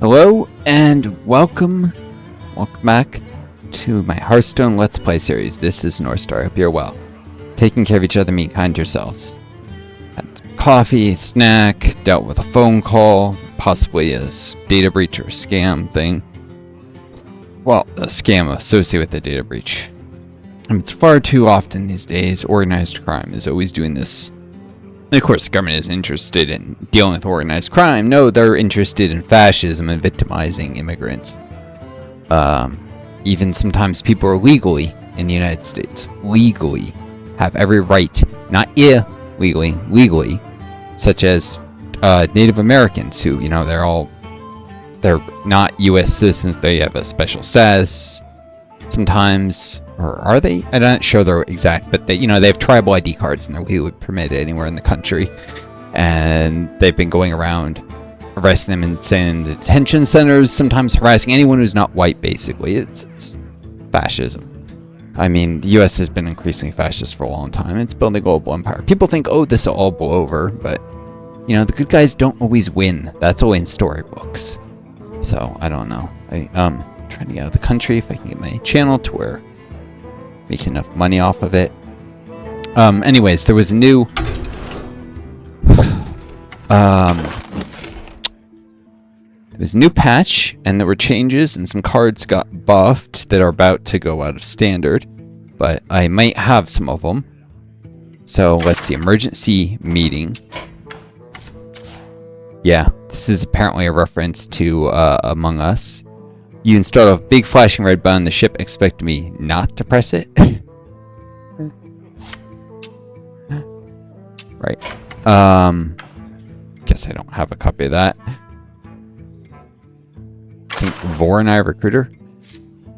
Hello and welcome back to my Hearthstone Let's Play series. This is Northstar. Hope you're well. Taking care of each other, be kind to yourselves. Had some coffee, snack, dealt with a phone call, possibly a data breach or scam thing. Well, a scam associated with the data breach. And it's far too often these days, organized crime is always doing this. And of course, the government isn't interested in dealing with organized crime. No, they're interested in fascism and victimizing immigrants. Even sometimes people are legally in the United States, legally have every right, not illegally, legally, such as Native Americans who, you know, they're not U.S. citizens. They have a special status sometimes. Or are they? I'm not sure they're exact, but they have tribal ID cards and they're legally permitted anywhere in the country. And they've been going around arresting them and sending them to detention centers, sometimes harassing anyone who's not white, basically. It's fascism. I mean, the U.S. has been increasingly fascist for a long time. It's building a global empire. People think, oh, this will all blow over, but, you know, the good guys don't always win. That's only in storybooks. So, I don't know. I'm trying to get out of the country if I can get my channel to where make enough money off of it. Anyways, there was a new patch, and there were changes, and some cards got buffed that are about to go out of standard. But I might have some of them. So let's see, emergency meeting. Yeah, this is apparently a reference to Among Us. You install a big flashing red button on the ship, expect me not to press it. Right. Guess I don't have a copy of that. I think Vor and I Recruiter.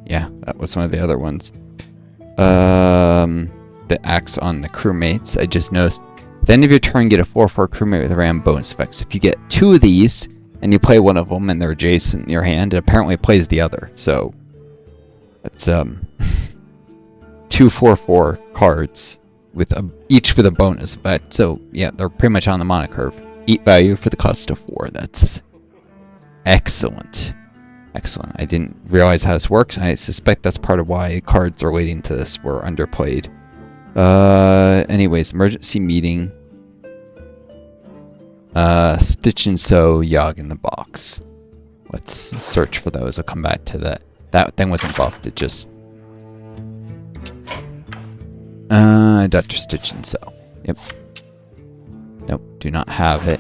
Yeah, that was one of the other ones. The axe on the crewmates. I just noticed. At the end of your turn, get a 4/4 crewmate with a ram bonus effects. If you get 2 of these, and you play one of them and they're adjacent in your hand, it apparently plays the other. So it's 2 4/4 cards with each with a bonus effect. So yeah, they're pretty much on the mana curve. 8 value for the cost of 4. That's excellent. Excellent. I didn't realize how this works. I suspect that's part of why cards relating to this were underplayed. Anyways, emergency meeting. Stitch and Sew, Yogg in the box. Let's search for those. I'll come back to that. That thing wasn't buffed, it just... Dr. Stitch and Sew. Yep. Nope, do not have it.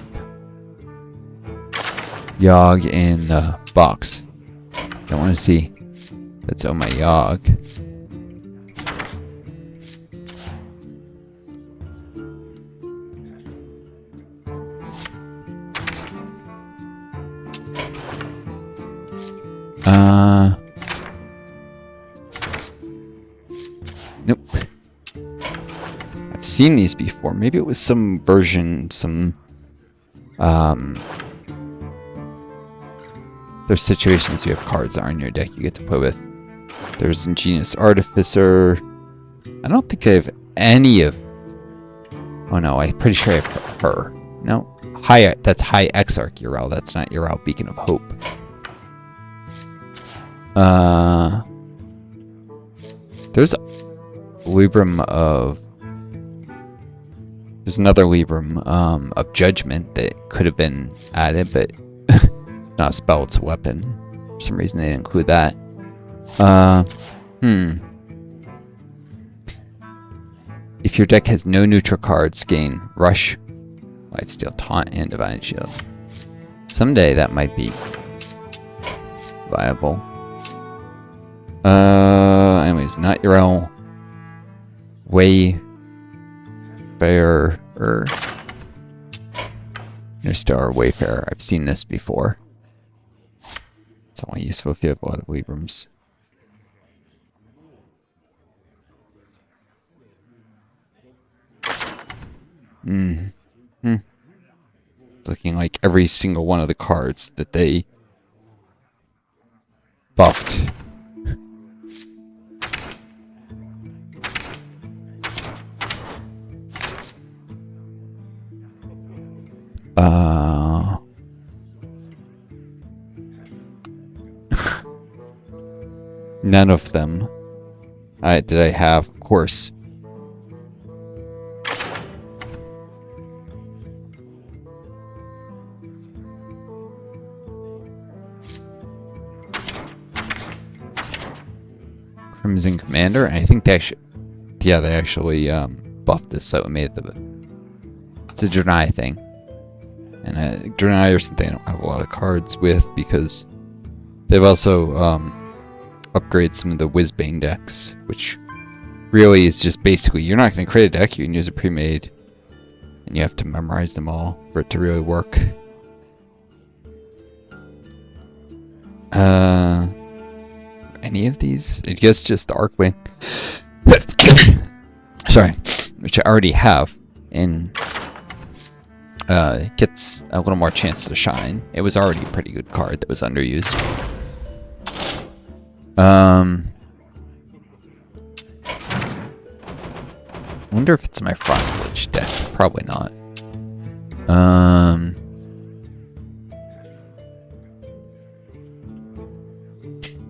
Yogg in the box. Don't want to see. That's on my Yogg. Nope. I've seen these before. Maybe it was some version, there's situations you have cards that are in your deck you get to play with. There's Ingenious Artificer. I don't think I have any of... Oh no, I'm pretty sure I have her. No. That's High Exarch Urel. That's not Urel, Beacon of Hope. There's a Librum of... There's another Librum of Judgment that could have been added, but not a spell, it's a weapon. For some reason they didn't include that. If your deck has no neutral cards, gain Rush, Lifesteal, Taunt, and Divine Shield. Someday that might be viable. Anyways, not your own Wayfarer or Northstar Wayfarer. I've seen this before. It's only useful if you have a lot of Librams. Looking like every single one of the cards that they buffed. None of them did I have, of course. Crimson Commander, and I think they actually buffed this, so it made it's a Draenei thing. And Draenei or something I don't have a lot of cards with, because they've also upgraded some of the Whizbane decks, which really is just basically, you're not going to create a deck, you can use a pre-made, and you have to memorize them all for it to really work. Any of these? I guess just the Arcwing. Sorry, which I already have, and it gets a little more chance to shine. It was already a pretty good card that was underused. Wonder if it's my Frostlich deck. Probably not.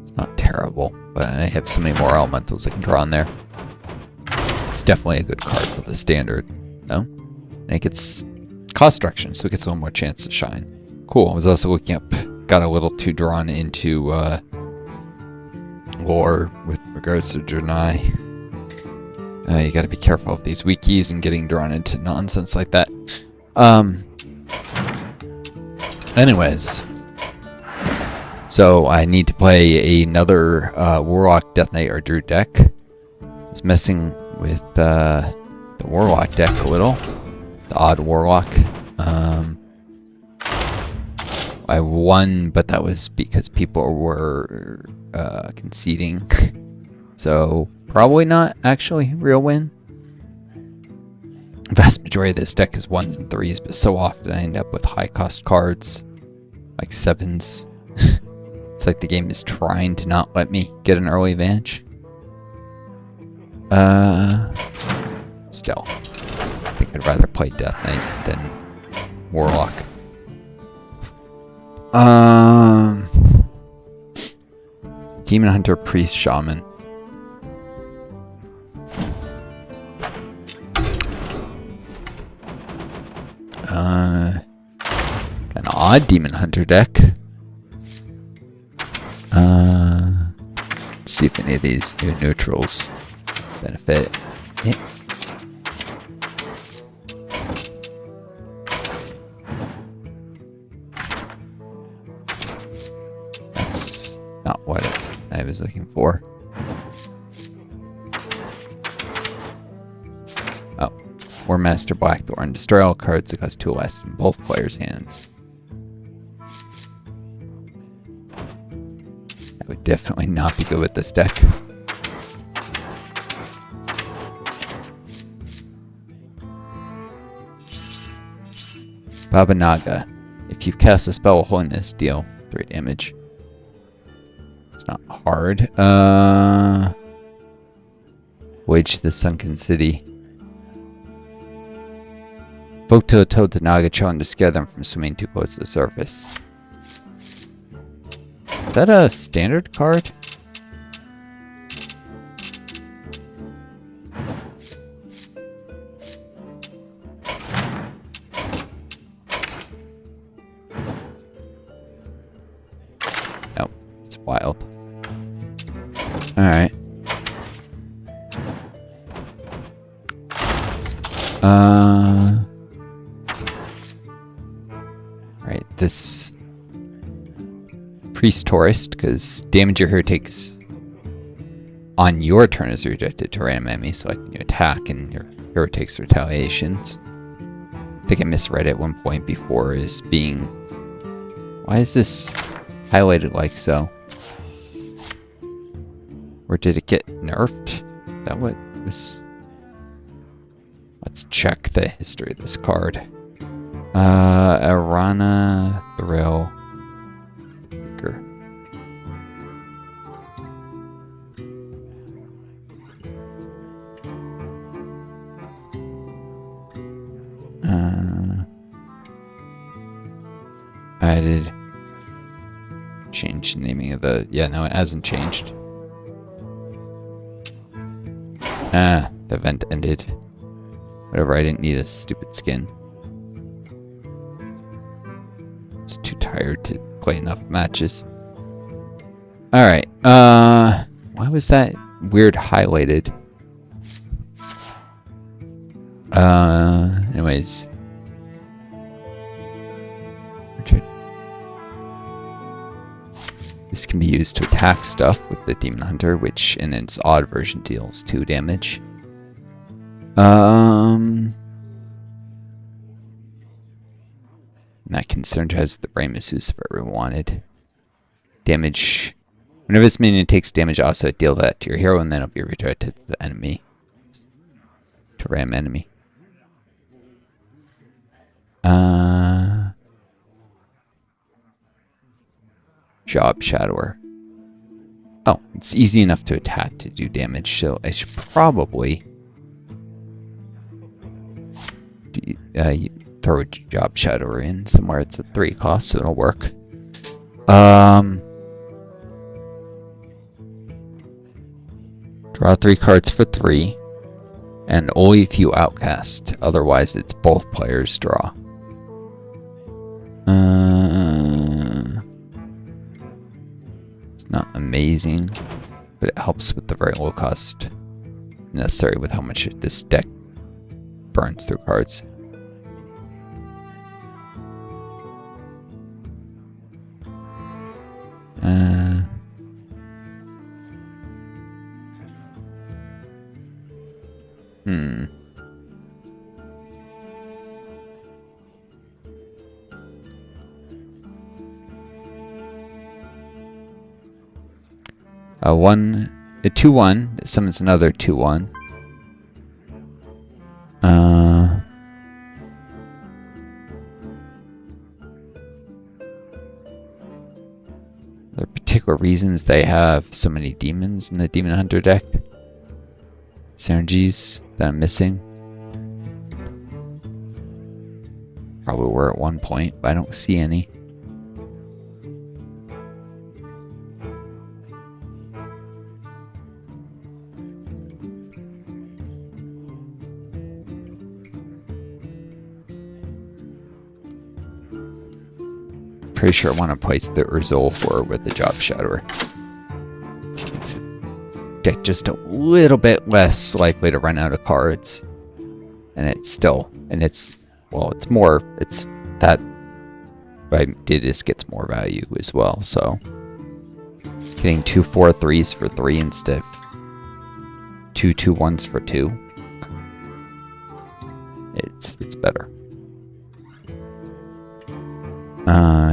It's not terrible, but I have so many more elementals I can draw on there. It's definitely a good card for the standard, no? And it gets cost reduction, so it gets a little more chance to shine. Cool. I was also looking up, got a little too drawn into lore with regards to Draenei. You gotta be careful of these wikis and getting drawn into nonsense like that. Anyways. So I need to play another Warlock, Death Knight, or Druid deck. I was messing with the Warlock deck a little. The odd Warlock. I won, but that was because people were conceding. So probably not actually real win. The vast majority of this deck is 1s and 3s, but so often I end up with high cost cards, like 7s. It's like the game is trying to not let me get an early advantage. Still, I think I'd rather play Death Knight than Warlock. Demon Hunter, Priest, Shaman. An odd Demon Hunter deck. Let's see if any of these new neutrals benefit. Yeah. That's not what I was looking for. Oh, War Master Blackthorn. Destroy all cards that cost 2 less in both players' hands. That would definitely not be good with this deck. Baba Naga. If you cast a spell of holiness, deal 3 damage. It's not hard. Voyage to the Sunken City. Vote to a toad to Naga challenge to scare them from swimming too close to the surface. Is that a standard card? Nope, it's wild. Alright. Alright, this Priest Tourist, because damage your hero takes on your turn is redirected to random enemy, so like you attack and your hero takes retaliations. I think I misread it at one point before as being... Why is this highlighted like so? Or did it get nerfed? Is that what was... Let's check the history of this card. Arana Thrill. I did change the naming of the... Yeah, no, it hasn't changed. Ah, the event ended. Whatever, I didn't need a stupid skin. Just too tired to play enough matches. Alright, why was that weird highlighted? Anyways. This can be used to attack stuff with the Demon Hunter, which in its odd version deals 2 damage. That can synergize the Brain Masseuse if I ever wanted. Damage. Whenever this minion takes damage, also deal that to your hero, and then it'll be redirected to the enemy. To ram enemy. Job Shadower. Oh, it's easy enough to attack to do damage, so I should probably throw a Job Shadower in somewhere. It's a 3 cost, so it'll work. Draw 3 cards for 3, and only if you outcast. Otherwise, it's both players' draw. It's not amazing, but it helps with the very low cost necessary with how much this deck burns through cards. A 2/1 that summons another 2/1. There are particular reasons they have so many demons in the Demon Hunter deck. Synergies that I'm missing. Probably were at one point, but I don't see any. Pretty sure I want to place the Urzul with the Job Shadower. Makes the deck just a little bit less likely to run out of cards. And it's still, well, it's more, that what I did is gets more value as well, so. Getting 2 4/3s for 3 instead of 2 2/1s for 2. It's better.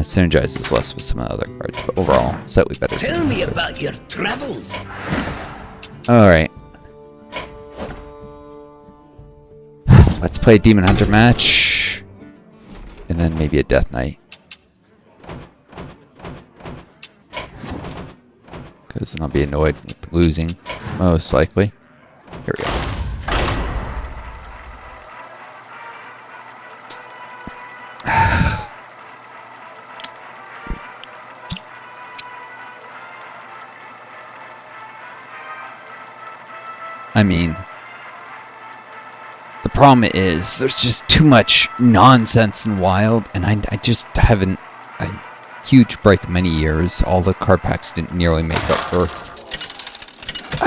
Synergizes less with some of the other cards, but overall, slightly better. Tell me about your travels. Alright. Let's play a Demon Hunter match. And then maybe a Death Knight. Because then I'll be annoyed with losing, most likely. Here we go. I mean, the problem is there's just too much nonsense in Wild, and I just haven't a huge break of many years. All the card packs didn't nearly make up for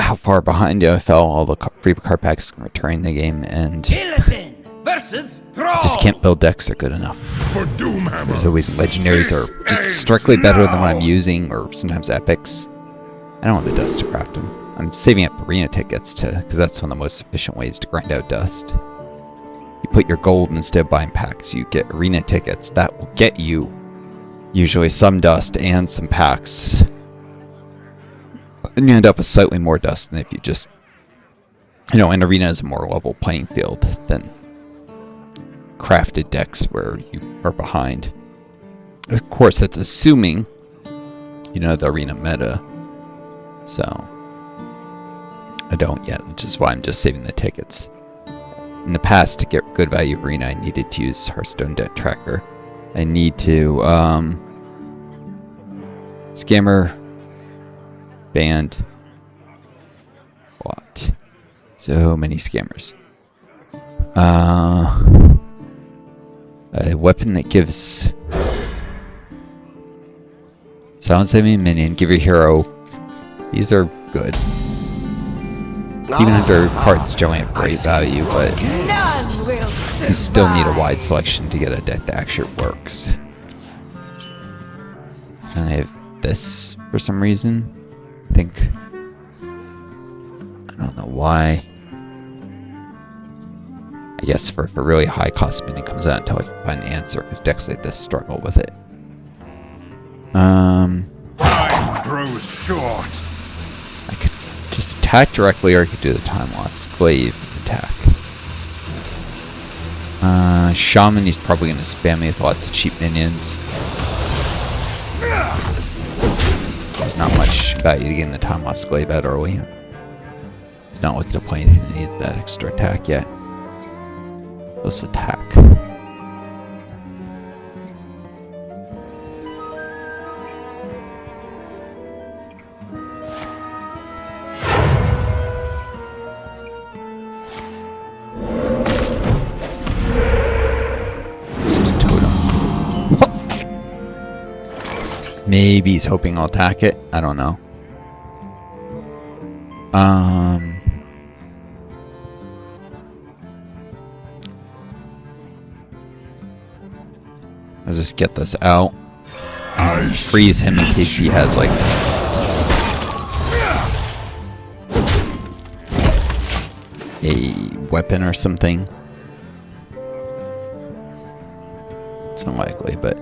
how far behind I fell. All the free card packs returning the game, and I just can't build decks that are good enough. There's always legendaries or just strictly better than what I'm using, or sometimes epics. I don't want the dust to craft them. I'm saving up arena tickets because that's one of the most efficient ways to grind out dust. You put your gold instead of buying packs, you get arena tickets. That will get you usually some dust and some packs. And you end up with slightly more dust than if you just, an arena is a more level playing field than crafted decks where you are behind. Of course, that's assuming, the arena meta. So, I don't yet, which is why I'm just saving the tickets. In the past, to get good value of arena, I needed to use Hearthstone Deck Tracker. I need to, Scammer, Band, what? So many scammers. A weapon that gives silence enemy minion, give your hero. These are good. Even under cards generally have great value, but you still need a wide selection to get a deck that actually works. And I have this for some reason. I think. I don't know why. I guess for really high cost spending comes out until I can find an answer, because decks like this struggle with it. Time grows short. I could just attack directly, or I could do the time loss glaive attack. Shaman, he's probably going to spam me with lots of cheap minions. There's not much value to getting the time loss glaive out early. He's not looking to play anything that needs that extra attack yet. Let's attack. Maybe he's hoping I'll attack it. I don't know. I'll just get this out. Freeze him in case he has like a weapon or something. It's unlikely, but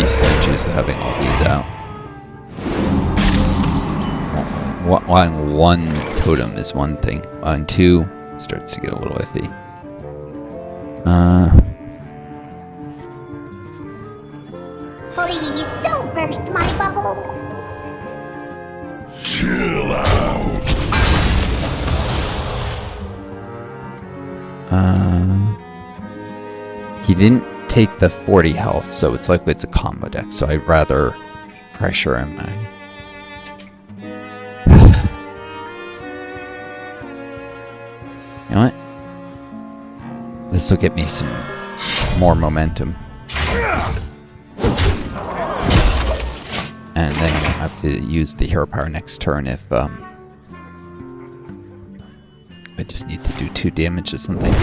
synergies of having all these out. Wanting one totem is one thing. On two starts to get a little iffy. Please don't burst my bubble. Chill out. He didn't take the 40 health, so it's likely it's a combo deck, so I'd rather pressure him. You know what? This will get me some more momentum. And then I'll have to use the hero power next turn if I just need to do 2 damage or something.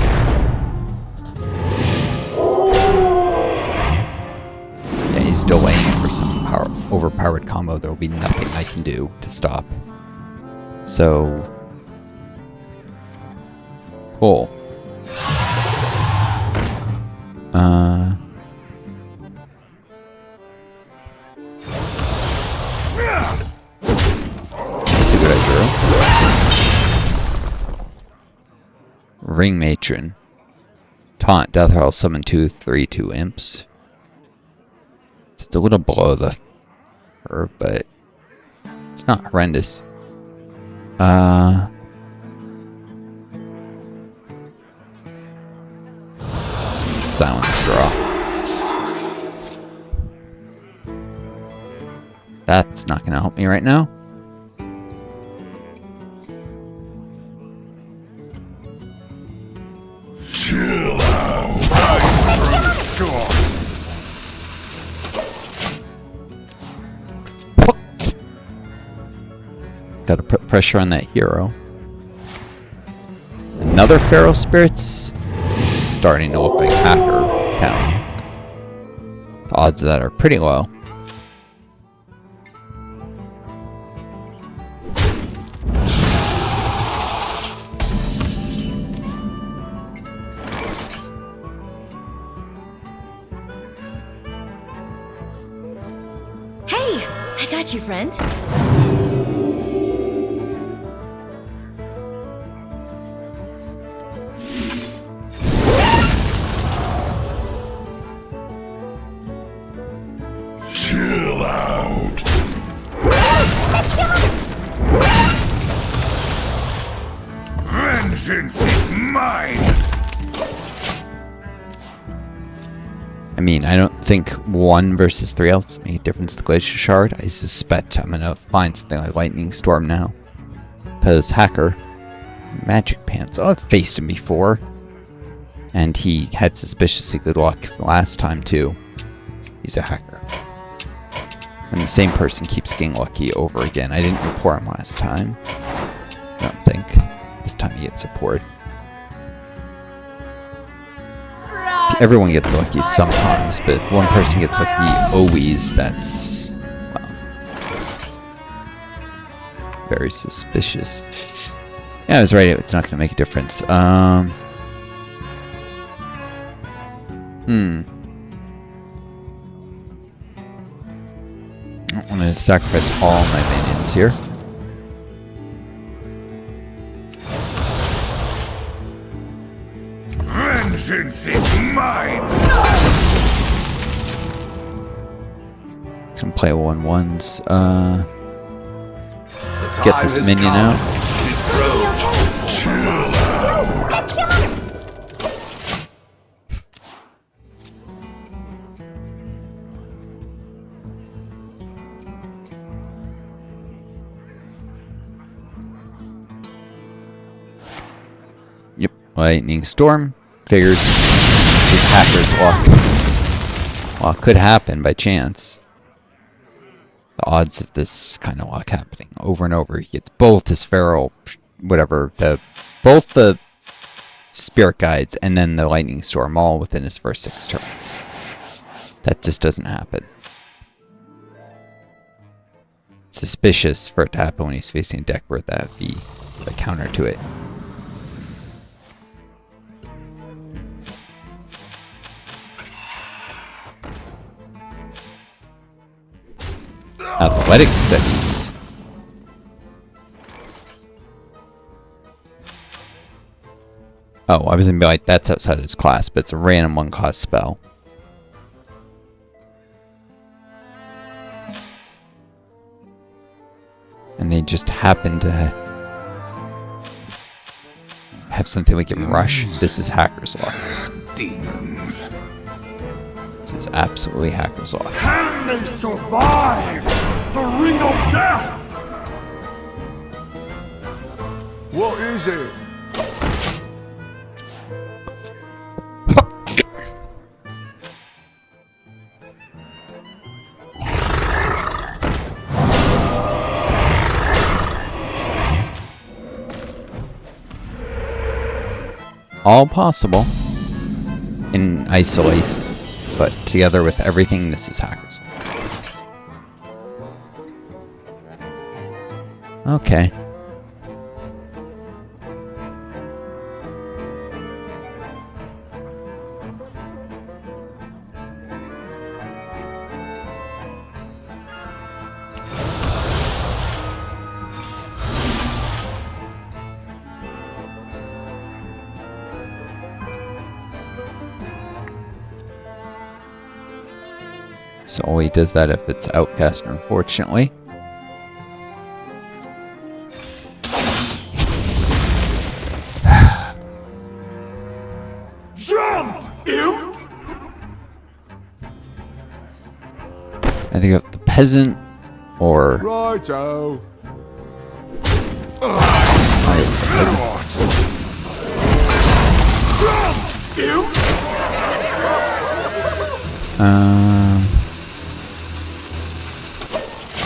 He's still waiting for some overpowered combo. There will be nothing I can do to stop. So, cool. Let's see what I drew. Ring Matron. Taunt. Death Rattle. Summon 2/3/2 imps. It's a little below the curve, but it's not horrendous. Silence draw. That's not gonna help me right now. Chill out. Time grows short. Gotta put pressure on that hero. Another Feral Spirits is starting to look like Hacker Town. The odds of that are pretty low. Hey, I got you, friend. Chill out. Vengeance is mine. I mean, I don't think think 1 versus 3 health make a difference to Glacier Shard. I suspect I'm gonna find something like Lightning Storm now. Because Hacker, Magic Pants, oh, I've faced him before. And he had suspiciously good luck last time too. He's a hacker. And the same person keeps getting lucky over again. I didn't report him last time. I don't think. This time he gets reported. Everyone gets lucky sometimes, but if one person gets lucky always, that's well, very suspicious. Yeah, I was right, it's not going to make a difference. I'm going to sacrifice all my minions here. Vengeance is mine! Gonna play 1/1s. Get this minion out. Yep, Lightning Storm. Figures this hacker's luck. Well, it could happen by chance. The odds of this kind of luck happening over and over. He gets both his feral, whatever, both the spirit guides and then the lightning storm all within his first 6 turns. That just doesn't happen. It's suspicious for it to happen when he's facing a deck where that would be a counter to it. Athletic studies. Oh, I was gonna be like, that's outside of his class, but it's a random 1-cost spell. And they just happen to have something we can rush. This is Hacker's Law. Demons. This is absolutely Hacker's Law. Can they survive the ring of death? What is it? All possible in isolation, but together with everything, this is Hackers. Okay. So he does that if it's Outcast, unfortunately. Jump, imp! I think of the peasant or Righto.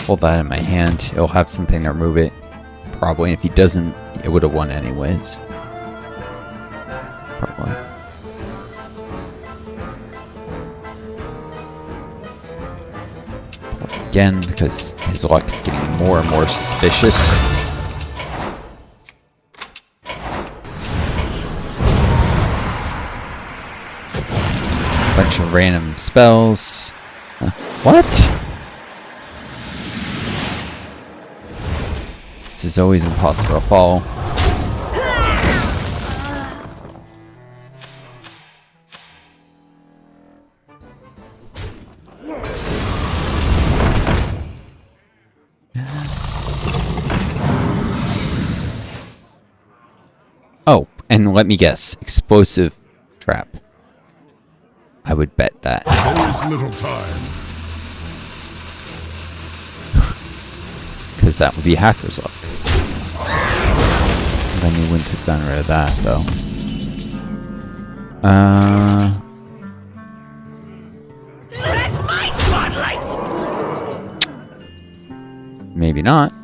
hold that in my hand. It'll have something to remove it. Probably. If he doesn't, it would have won anyways. Probably. Again, because his luck is getting more and more suspicious. Bunch of random spells. What? This is always impossible to follow. Oh, and let me guess. Explosive trap. I would bet that. There is little time. Because that would be hacker's luck. Then you wouldn't have gotten rid of that, though. That's my spotlight! Maybe not.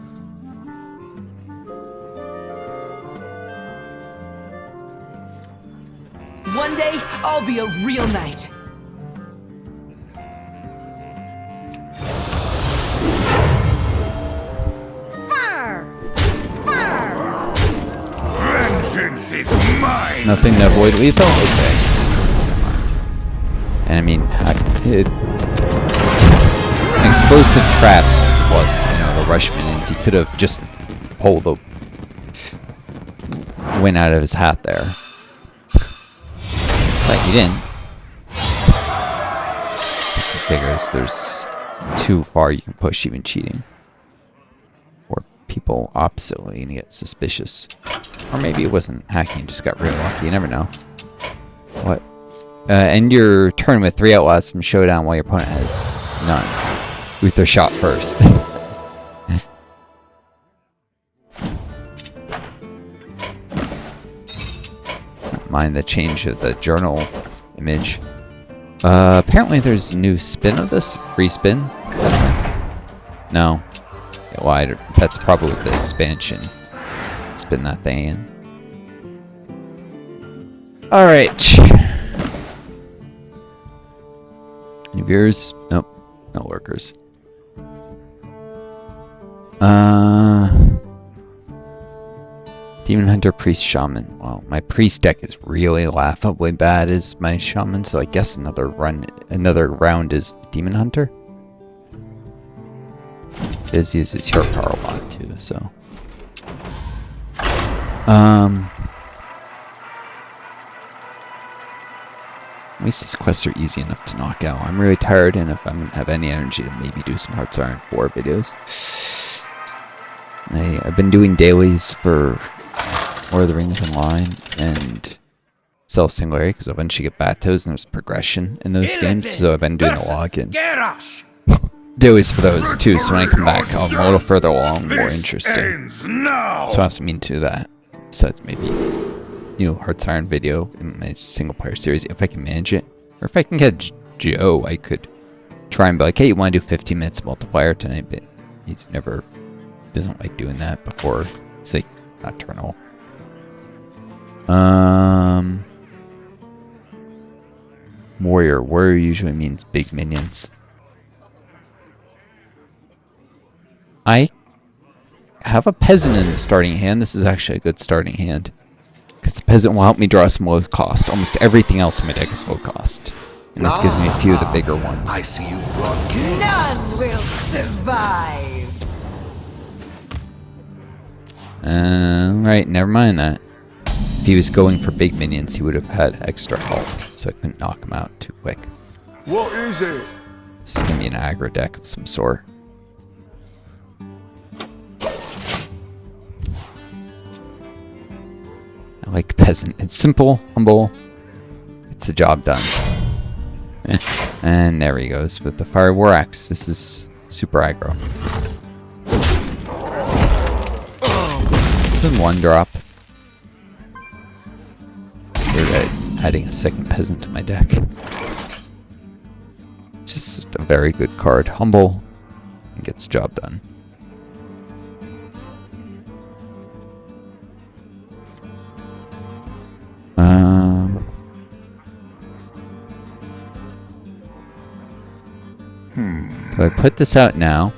One day, I'll be a real knight. Fur! Fur! Vengeance is mine! Nothing to avoid lethal? Okay. And I mean, an explosive trap plus, you know, the rush minions. He could have just pulled the wind out of his hat there. But he didn't. He figures there's too far you can push even cheating. Or people oppositely and get suspicious. Or maybe it wasn't hacking, just got really lucky. You never know. What? End your turn with 3 outlaws from showdown while your opponent has none. Uthur shot first. Mind the change of the journal image. Apparently there's a new spin of this. Free spin? No. Yeah, well, that's probably the expansion. Spin that thing in. Alright. Any viewers? Nope. No lurkers. Demon Hunter, Priest, Shaman. Well, my Priest deck is really laughably bad as my Shaman, so I guess another round is Demon Hunter. Biz uses hero power a lot too, so. At least these quests are easy enough to knock out. I'm really tired, and if I don't have any energy to maybe do some Hearthstone 4 videos. I've been doing dailies for Lord of the Rings Online and Cell Singularity because I eventually get Batos and there's progression in those games, so I've been doing the login. Dailies for those too, so when I come back I'm a little further along, more interesting. So I also mean to that. Besides maybe Hearthstone video in my single player series if I can manage it. Or if I can get Joe, I could try and be like, hey, you want to do 15 minutes multiplayer tonight? But he's never doesn't like doing that before it's like nocturnal. Warrior usually means big minions. I have a peasant in the starting hand. This is actually a good starting hand because the peasant will help me draw some low cost. Almost everything else in my deck is low cost, and this gives me a few of the bigger ones. I see you've brought games. None will survive. Right, never mind that. If he was going for big minions, he would have had extra health, so I couldn't knock him out too quick. What is it? This is gonna be an aggro deck of some sort. I like peasant. It's simple, humble. It's the job done. And there he goes with the Fire War Axe. This is super aggro. This is 1-drop. We're adding a second peasant to my deck. Just a very good card. Humble and gets the job done. So I put this out now.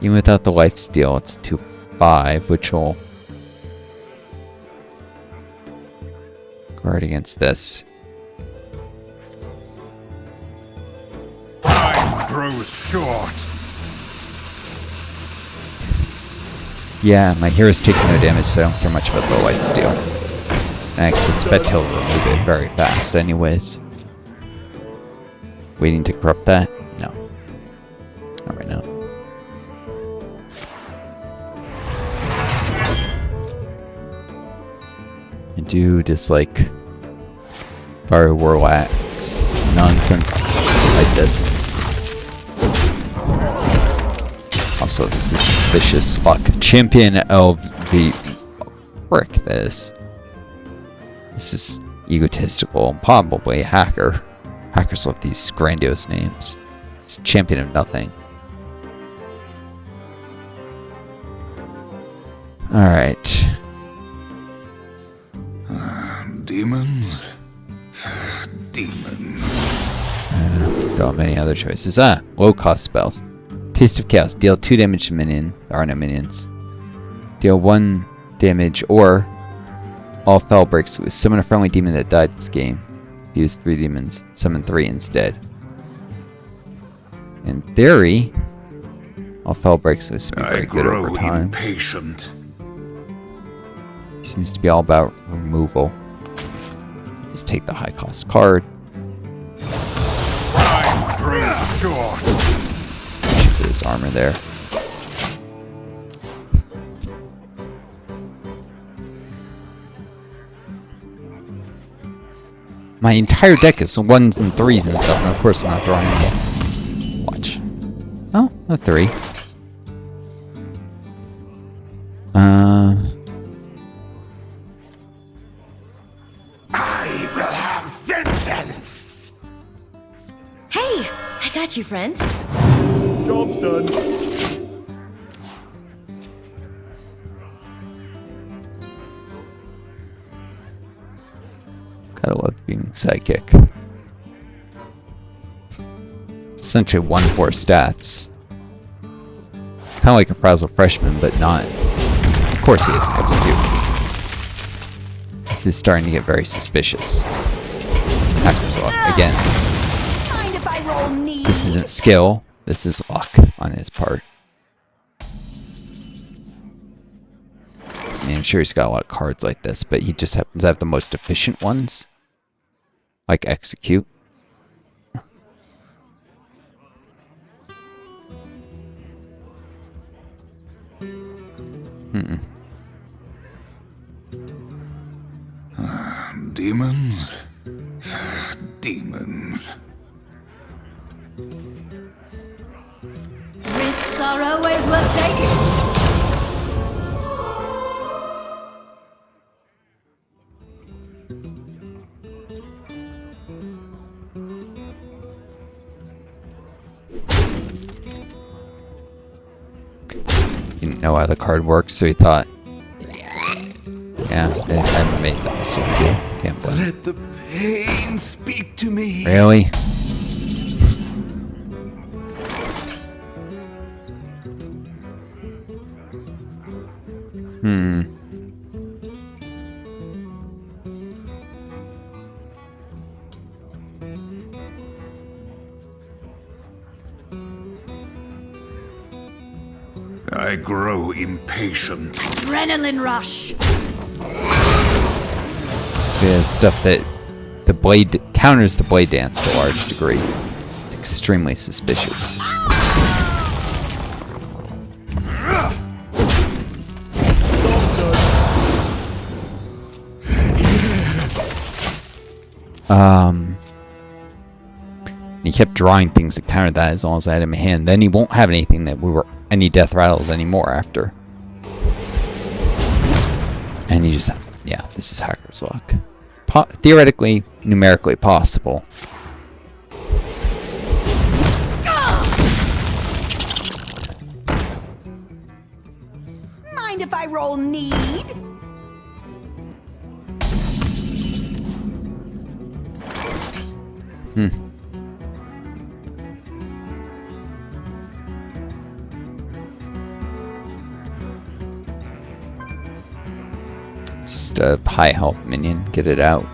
Even without the life steal, it's 2/5, which will guard against this. Time grows short. Yeah, my hero's taking no damage, so I don't care much about the life steal. And I suspect he'll remove it very fast anyways. Waiting to corrupt that? No. Not right now. I do dislike Fire Warlax nonsense like this. Also, this is suspicious. Fuck. Champion of the... Frick this. This is egotistical. Probably a hacker. Hackers love these grandiose names. It's champion of nothing. Alright. Demons? Demons. Don't have any other choices. Low cost spells. Taste of Chaos. Deal 2 damage to minion. There are no minions. Deal 1 damage or all spell breaks loose. Summon a friendly demon that died this game. Use 3 demons. Summon 3 instead. In theory, all spell breaks loose will be very good over time. Impatient. Seems to be all about removal. Just take the high cost card. Time grows short. Should put his armor there. My entire deck is 1s and 3s and stuff, and of course I'm not drawing them. Watch. Oh, a 3. I will have vengeance. Hey, I got you, friend. Job's done. Gotta love being psychic. It's essentially 1-4 stats. Kind of like a Frazzle Freshman, but not. Of course he doesn't execute. This is starting to get very suspicious. Hacker's luck again. Mind if I roll knee? This isn't skill. This is luck on his part. I mean, I'm sure he's got a lot of cards like this, but he just happens to have the most efficient ones. Like execute. Demons? Demons. Risks are always worth taking. Didn't know how the card works, so he thought, yeah, I haven't made that mistake yet. Can't blame. Let the pain speak to me. Really? I grow impatient. Adrenaline rush. So he has stuff that the blade counters the blade dance to a large degree. It's extremely suspicious. He kept drawing things that countered that as long as I had him in hand. Then he won't have anything that we were any death rattles anymore after. And you just, yeah, this is hacker's luck. Theoretically, numerically possible. Mind if I roll need? Just a high health minion. Get it out.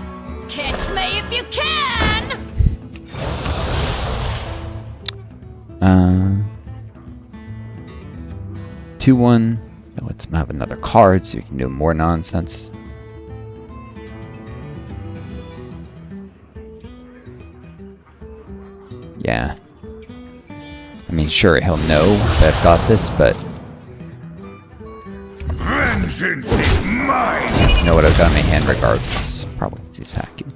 Catch me if you can. 2-1. Let's have another card so we can do more nonsense. Yeah. I mean, sure, he'll know that I've got this, but Vengeance is mine. he doesn't know what I've got in my hand regardless. Probably 'cause he's hacking.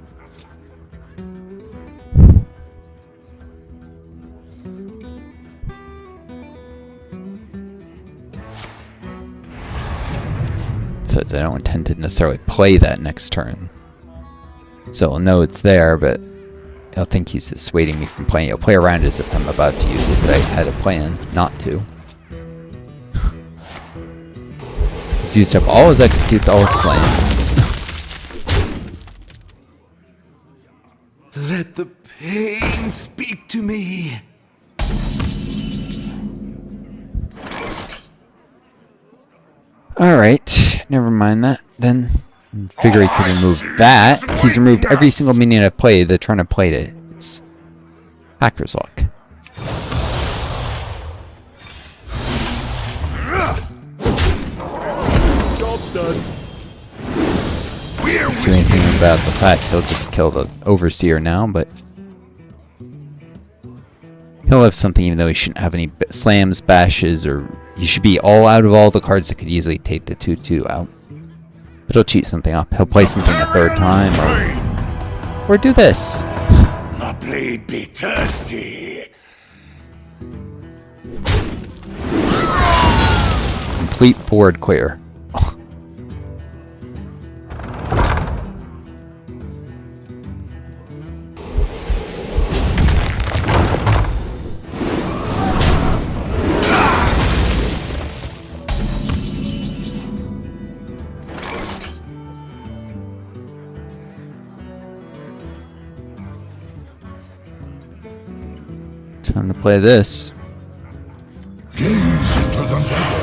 cards. I don't intend to necessarily play that next turn. So he'll know it's there, but he'll think he's dissuading me from playing. He'll play around as if I'm about to use it, but I had a plan not to. He's used up all his executes, all his slams. Let the pain speak to me. Alright, never mind that. Then, figure he could remove that. He's removed every single minion I've played. They're trying to play it. It's hacker's luck. Job's done. Can't do anything about the fact he'll just kill the Overseer now, but he'll have something even though he shouldn't have any slams, bashes, or he should be all out of all the cards that could easily take the 2/2 out. But he'll cheat something up. He'll play something a third time, or do this. My blade be thirsty. Complete board clear. Time to play this. Gaze into the nether.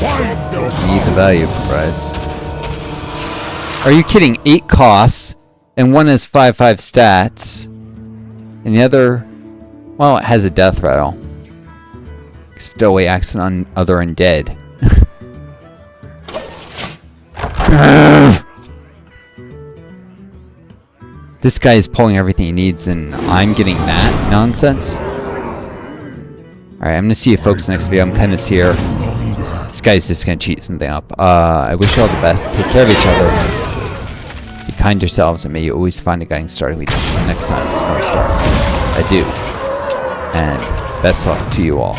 Find your Need the value it provides. Are you kidding? 8 costs, and one has 5/5 stats, and the other, well, it has a death rattle. Stowaway accent on other undead. This guy is pulling everything he needs, and I'm getting that nonsense. Alright, I'm gonna see you folks next video. I'm kinda here. This guy's just gonna cheat something up. I wish you all the best. Take care of each other. Be kind to yourselves, and may you always find a guiding star to lead you. Next time, it's Northstar. I do. And best luck to you all.